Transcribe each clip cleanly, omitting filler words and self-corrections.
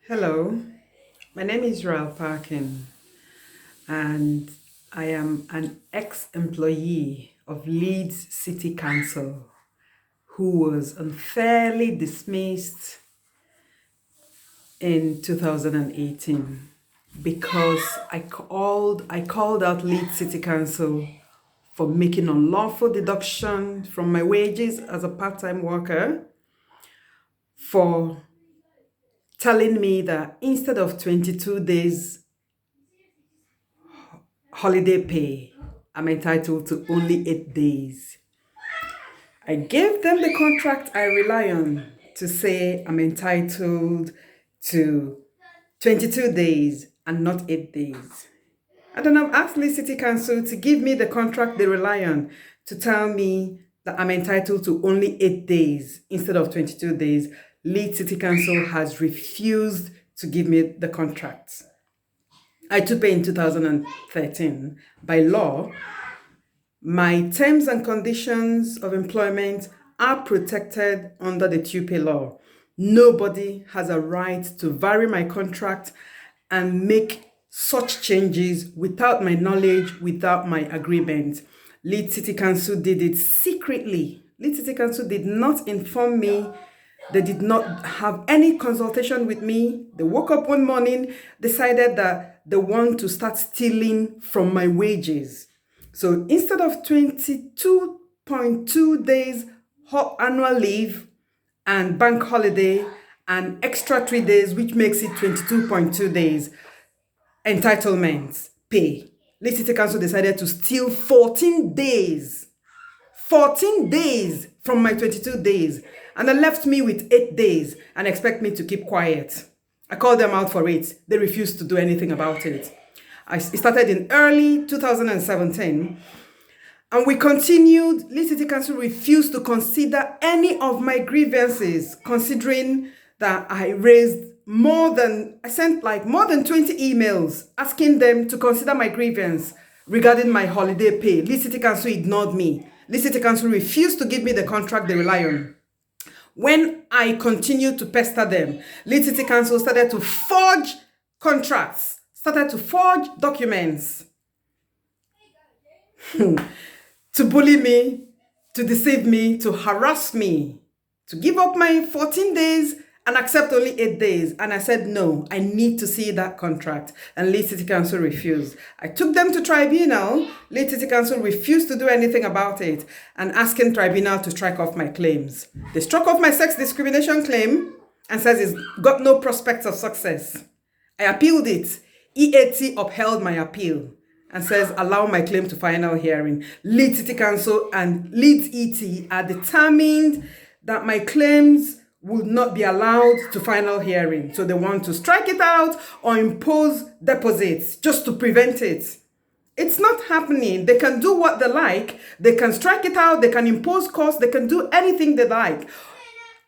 Hello, my name is Ral Parkin, and I am an ex-employee of Leeds City Council who was unfairly dismissed in 2018 because I called out Leeds City Council for making unlawful deduction from my wages as a part-time worker, for telling me that instead of 22 days holiday pay, I'm entitled to only 8 days. I gave them the contract I rely on to say I'm entitled to 22 days and not 8 days. And then I've asked Leeds City Council to give me the contract they rely on to tell me that I'm entitled to only 8 days instead of 22 days. Leeds City Council has refused to give me the contract. I TUPE in 2013. By law, my terms and conditions of employment are protected under the TUPE law. Nobody has a right to vary my contract and make such changes without my knowledge, without my agreement. Leeds City Council did it secretly. Leeds City Council did not inform me. They did not have any consultation with me. They woke up one morning, decided that they want to start stealing from my wages. So instead of 22.2 days annual leave and bank holiday and extra 3 days, which makes it 22.2 days entitlements pay, Leeds City Council decided to steal 14 days. 14 days from my 22 days, and they left me with 8 days and expect me to keep quiet. I called them out for it. They refused to do anything about it. It started in early 2017, and we continued. Leeds City Council refused to consider any of my grievances, considering that I sent more than 20 emails asking them to consider my grievance regarding my holiday pay. Leeds City Council ignored me. Leeds City Council refused to give me the contract they rely on. When I continued to pester them, Leeds City Council started to forge contracts, started to forge documents, to bully me, to deceive me, to harass me, to give up my 14 days and accept only 8 days. And I said, no, I need to see that contract. And Leeds City Council refused. I took them to tribunal. Leeds City Council refused to do anything about it and asking tribunal to strike off my claims. They struck off my sex discrimination claim and says it's got no prospects of success. I appealed it. EAT upheld my appeal and says allow my claim to final hearing. Leeds City Council and Leeds ET are determined that my claims would not be allowed to final hearing. So they want to strike it out or impose deposits just to prevent it. It's not happening. They can do what they like. They can strike it out. They can impose costs. They can do anything they like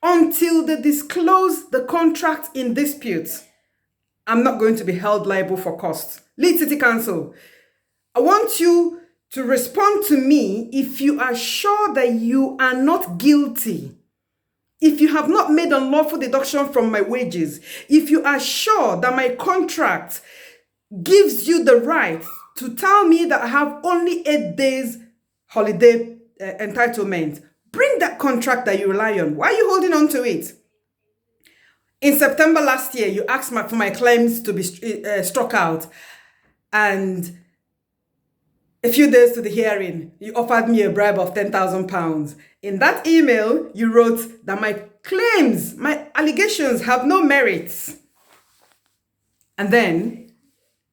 until they disclose the contract in dispute. I'm not going to be held liable for costs. Leeds City Council, I want you to respond to me if you are sure that you are not guilty. If you have not made unlawful deduction from my wages, if you are sure that my contract gives you the right to tell me that I have only 8 days holiday entitlement, bring that contract that you rely on. Why are you holding on to it? In September last year, you asked for my claims to be struck out, and a few days to the hearing, you offered me a bribe of £10,000. In that email, you wrote that my claims, my allegations have no merits. And then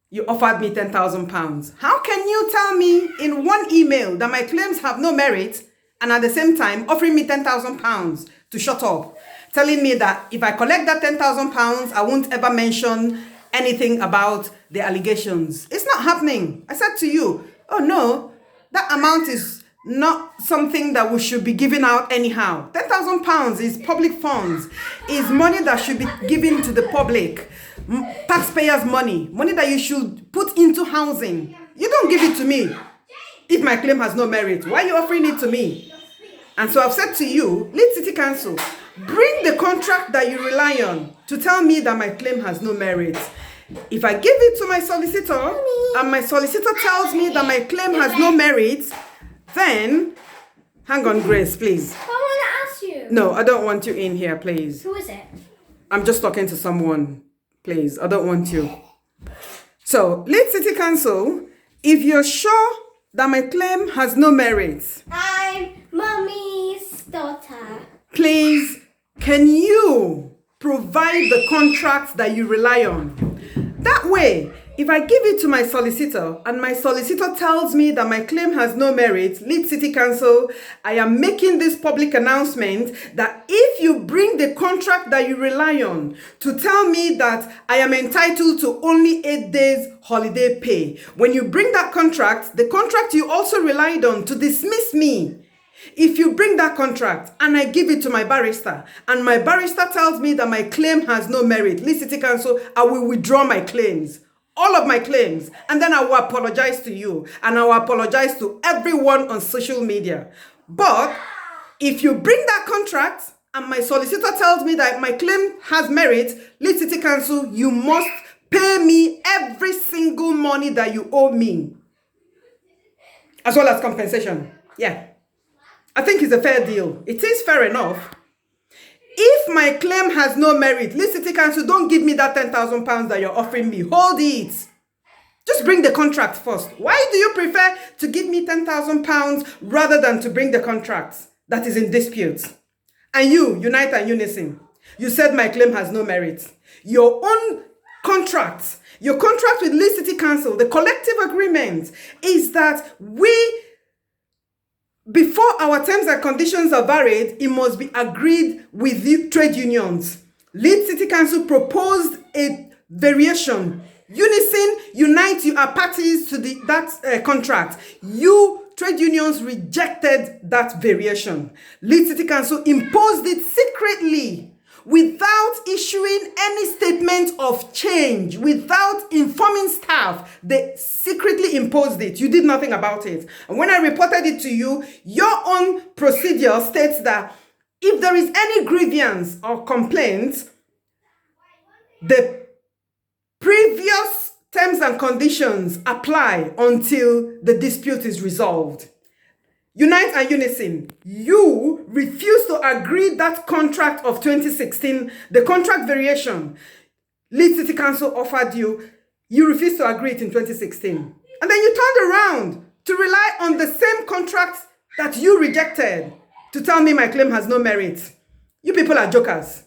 you offered me £10,000. How can you tell me in one email that my claims have no merit and at the same time offering me £10,000 to shut up? Telling me that if I collect that £10,000, I won't ever mention anything about the allegations. It's not happening. I said to you, oh no, that amount is not something that we should be giving out anyhow. £10,000 is public funds, is money that should be given to the public, taxpayers' money, money that you should put into housing. You don't give it to me if my claim has no merit. Why are you offering it to me? And so I've said to you, Leeds City Council, Bring the contract that you rely on to tell me that my claim has no merit. If I give it to my solicitor and my solicitor tells me that my claim has no merit, then, hang on, Grace, please. I want to ask you. No, I don't want you in here, please. Who is it? I'm just talking to someone, please. I don't want you. So, Leeds City Council, if you're sure that my claim has no merit, I'm Mummy's daughter. please, can you provide the contract that you rely on? That way, if I give it to my solicitor and my solicitor tells me that my claim has no merit, Leeds City Council, I am making this public announcement that if you bring the contract that you rely on to tell me that I am entitled to only 8 days holiday pay, when you bring that contract, the contract you also relied on to dismiss me, if you bring that contract and I give it to my barrister and my barrister tells me that my claim has no merit, Leeds City Council, I will withdraw my claims. All of my claims, and then I will apologize to you and I will apologize to everyone on social media. But if you bring that contract and my solicitor tells me that my claim has merit, Leeds City Council, you must pay me every single money that you owe me, as well as compensation. Yeah, I think it's a fair deal. It is fair enough. If my claim has no merit, Leeds City Council, don't give me that £10,000 that you're offering me. Hold it. Just bring the contract first. Why do you prefer to give me £10,000 rather than to bring the contract that is in dispute? And you, Unite and Unison, you said my claim has no merit. Your own contract, your contract with Leeds City Council, the collective agreement is that before our terms and conditions are varied, it must be agreed with the trade unions. Leeds City Council proposed a variation. Unison, Unite, you are parties to that contract. You, trade unions, rejected that variation. Leeds City Council imposed it secretly, without issuing any statement of change, without informing staff. They secretly imposed it. You did nothing about it. And when I reported it to you, your own procedure states that if there is any grievance or complaint, the previous terms and conditions apply until the dispute is resolved. Unite and Unison, you refuse to agree that contract of 2016, the contract variation Leeds City Council offered you, you refused to agree it in 2016. And then you turned around to rely on the same contract that you rejected to tell me my claim has no merit. You people are jokers.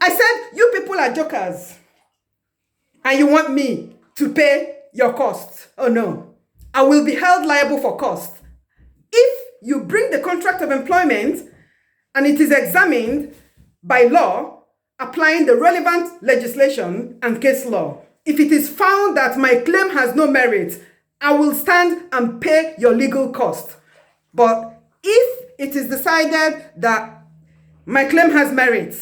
I said, you people are jokers. And you want me to pay your costs. Oh no, I will be held liable for costs. If you bring the contract of employment and it is examined by law, applying the relevant legislation and case law, if it is found that my claim has no merit, I will stand and pay your legal cost. But if it is decided that my claim has merit,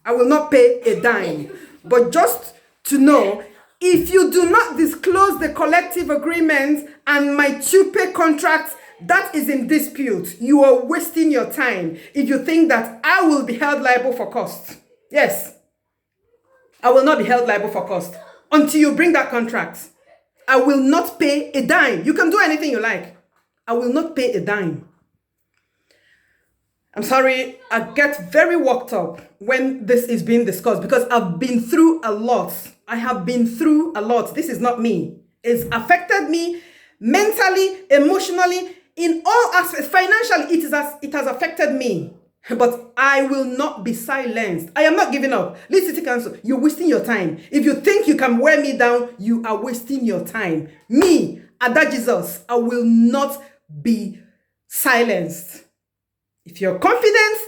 I will not pay a dime. But just to know, if you do not disclose the collective agreement and my TUPE contract that is in dispute, you are wasting your time if you think that I will be held liable for cost. Yes, I will not be held liable for cost until you bring that contract. I will not pay a dime. You can do anything you like. I will not pay a dime. I'm sorry, I get very worked up when this is being discussed because I've been through a lot. I have been through a lot. This is not me. It's affected me mentally, emotionally, in all aspects. Financially, it has affected me. But I will not be silenced. I am not giving up. Leeds City Council, you're wasting your time. If you think you can wear me down, you are wasting your time. Me, Ada Jesus, I will not be silenced. If you're confident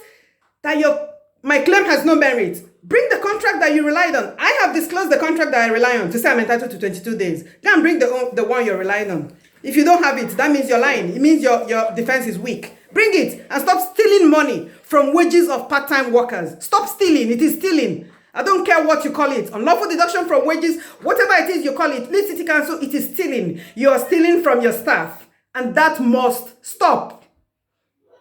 that my claim has no merit, bring the contract that you relied on. I have disclosed the contract that I rely on to say I'm entitled to 22 days. Go and bring the one you're relying on. If you don't have it, that means you're lying. It means your defense is weak. Bring it and stop stealing money from wages of part-time workers. Stop stealing. It is stealing. I don't care what you call it. Unlawful deduction from wages, whatever it is you call it. Leeds City Council, it is stealing. You are stealing from your staff. And that must stop.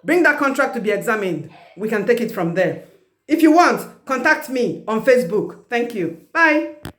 Bring that contract to be examined. we can take it from there. If you want, contact me on Facebook. Thank you. Bye.